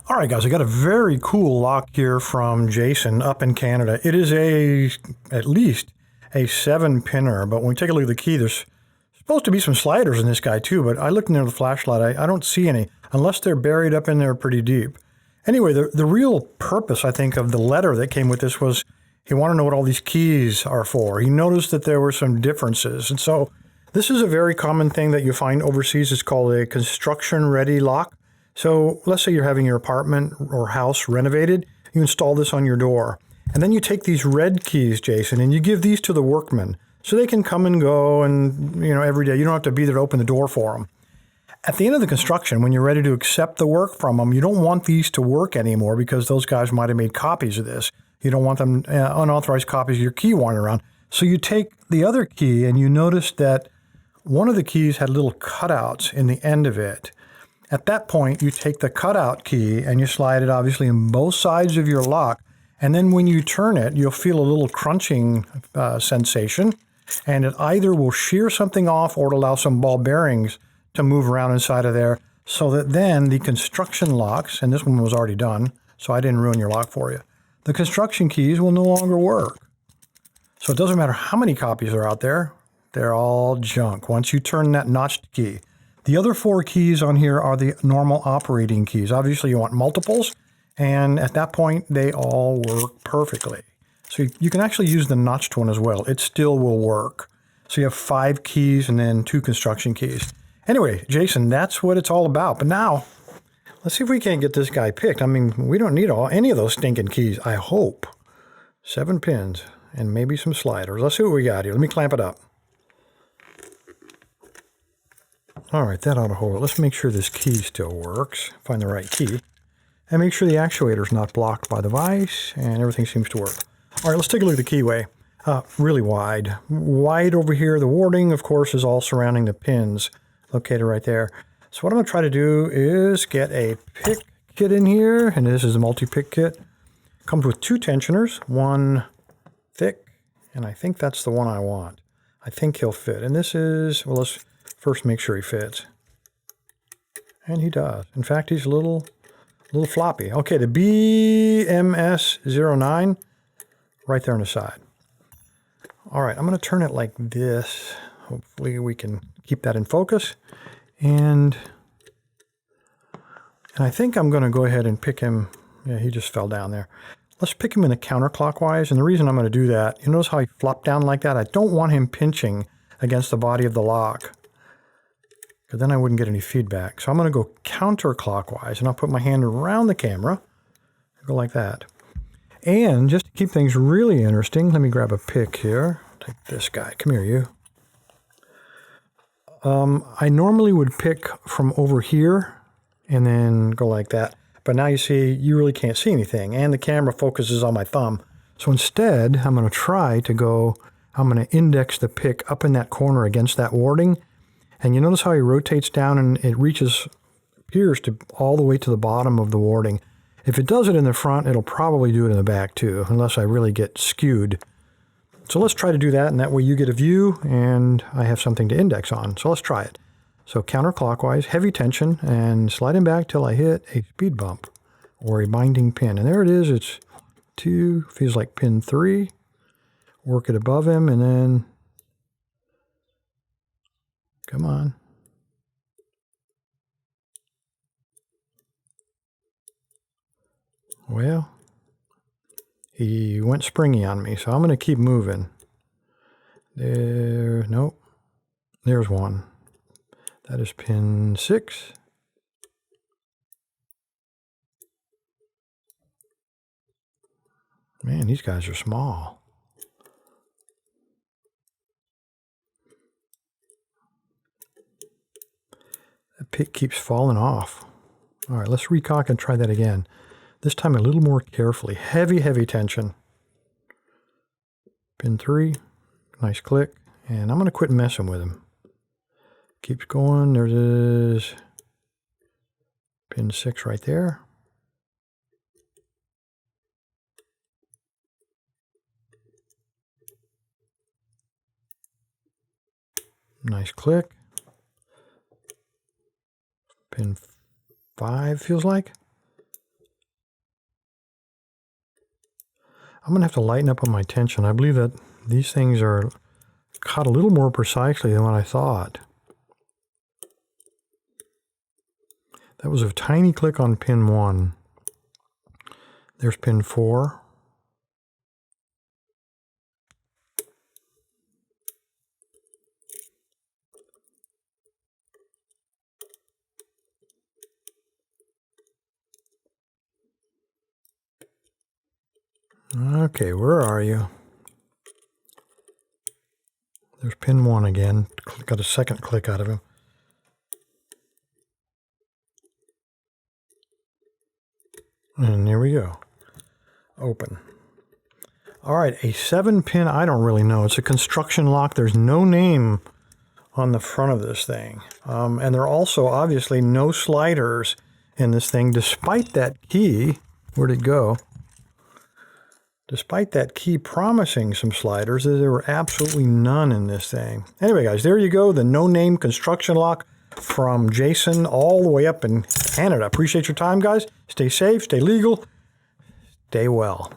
All right, guys, I got a very cool lock here from Jason up in Canada. It is at least a 7-pinner, but when we take a look at the key, there's supposed to be some sliders in this guy too, but I looked into the flashlight. I don't see any, unless they're buried up in there pretty deep. Anyway, the real purpose, I think, of the letter that came with this was he wanted to know what all these keys are for. He noticed that there were some differences, and so this is a very common thing that you find overseas. It's called a construction-ready lock. So let's say you're having your apartment or house renovated, you install this on your door. And then you take these red keys, Jason, and you give these to the workmen so they can come and go and, every day. You don't have to be there to open the door for them. At the end of the construction, when you're ready to accept the work from them, you don't want these to work anymore because those guys might have made copies of this. You don't want them unauthorized copies of your key wandering around. So you take the other key and you notice that one of the keys had little cutouts in the end of it. At that point, you take the cutout key and you slide it obviously in both sides of your lock. And then when you turn it, you'll feel a little crunching sensation. And it either will shear something off or it'll allow some ball bearings to move around inside of there so that then the construction locks, and this one was already done, so I didn't ruin your lock for you, the construction keys will no longer work. So it doesn't matter how many copies are out there, they're all junk once you turn that notched key. The other 4 keys on here are the normal operating keys. Obviously, you want multiples, and at that point, they all work perfectly. So you can actually use the notched one as well. It still will work. So you have 5 keys and then 2 construction keys. Anyway, Jason, that's what it's all about. But now, let's see if we can't get this guy picked. I mean, we don't need any of those stinking keys, I hope. 7 pins and maybe some sliders. Let's see what we got here. Let me clamp it up. All right, that ought to hold it. Let's make sure this key still works. Find the right key. And make sure the actuator's not blocked by the vise, and everything seems to work. All right, let's take a look at the keyway. Really wide. Wide over here. The warding, of course, is all surrounding the pins located right there. So what I'm going to try to do is get a pick kit in here, and this is a multi-pick kit. Comes with 2 tensioners, one thick, and I think that's the one I want. I think he'll fit. And this is, well, let's first make sure he fits. And he does. In fact, he's a little floppy. Okay, the BMS09 right there on the side. All right, I'm going to turn it like this. Hopefully we can keep that in focus. And I think I'm going to go ahead and pick him. Yeah, he just fell down there. Let's pick him in the counterclockwise. And the reason I'm going to do that, you notice how he flopped down like that? I don't want him pinching against the body of the lock, because then I wouldn't get any feedback. So I'm going to go counterclockwise, and I'll put my hand around the camera, go like that. And just to keep things really interesting, let me grab a pick here. Take this guy. Come here, you. I normally would pick from over here and then go like that. But now you see, you really can't see anything, and the camera focuses on my thumb. So instead, I'm going to try to go, I'm going to index the pick up in that corner against that warding. And you notice how he rotates down and it appears to all the way to the bottom of the warding. If it does it in the front, it'll probably do it in the back too, unless I really get skewed. So let's try to do that, and that way you get a view and I have something to index on. So let's try it. So counterclockwise, heavy tension, and sliding back till I hit a speed bump or a binding pin. And there it is. It's 2, feels like pin 3. Work it above him, and then come on. Well, he went springy on me, so I'm going to keep moving. There, nope. There's one. That is pin 6. Man, these guys are small. The pick keeps falling off. All right, let's recock and try that again. This time a little more carefully. Heavy, heavy tension. Pin 3, nice click. And I'm going to quit messing with him. Keeps going. There's his pin 6 right there. Nice click. Pin 5 feels like. I'm going to have to lighten up on my tension. I believe that these things are cut a little more precisely than what I thought. That was a tiny click on pin 1. There's pin 4. Okay, where are you? There's pin 1 again. Got a second click out of him. And there we go. Open. All right, a 7-pin, I don't really know. It's a construction lock. There's no name on the front of this thing. And there are also obviously no sliders in this thing, despite that key. Where'd it go? Despite that key promising some sliders, there were absolutely none in this thing. Anyway, guys, there you go. The no-name construction lock from Jason all the way up in Canada. Appreciate your time, guys. Stay safe, stay legal, stay well.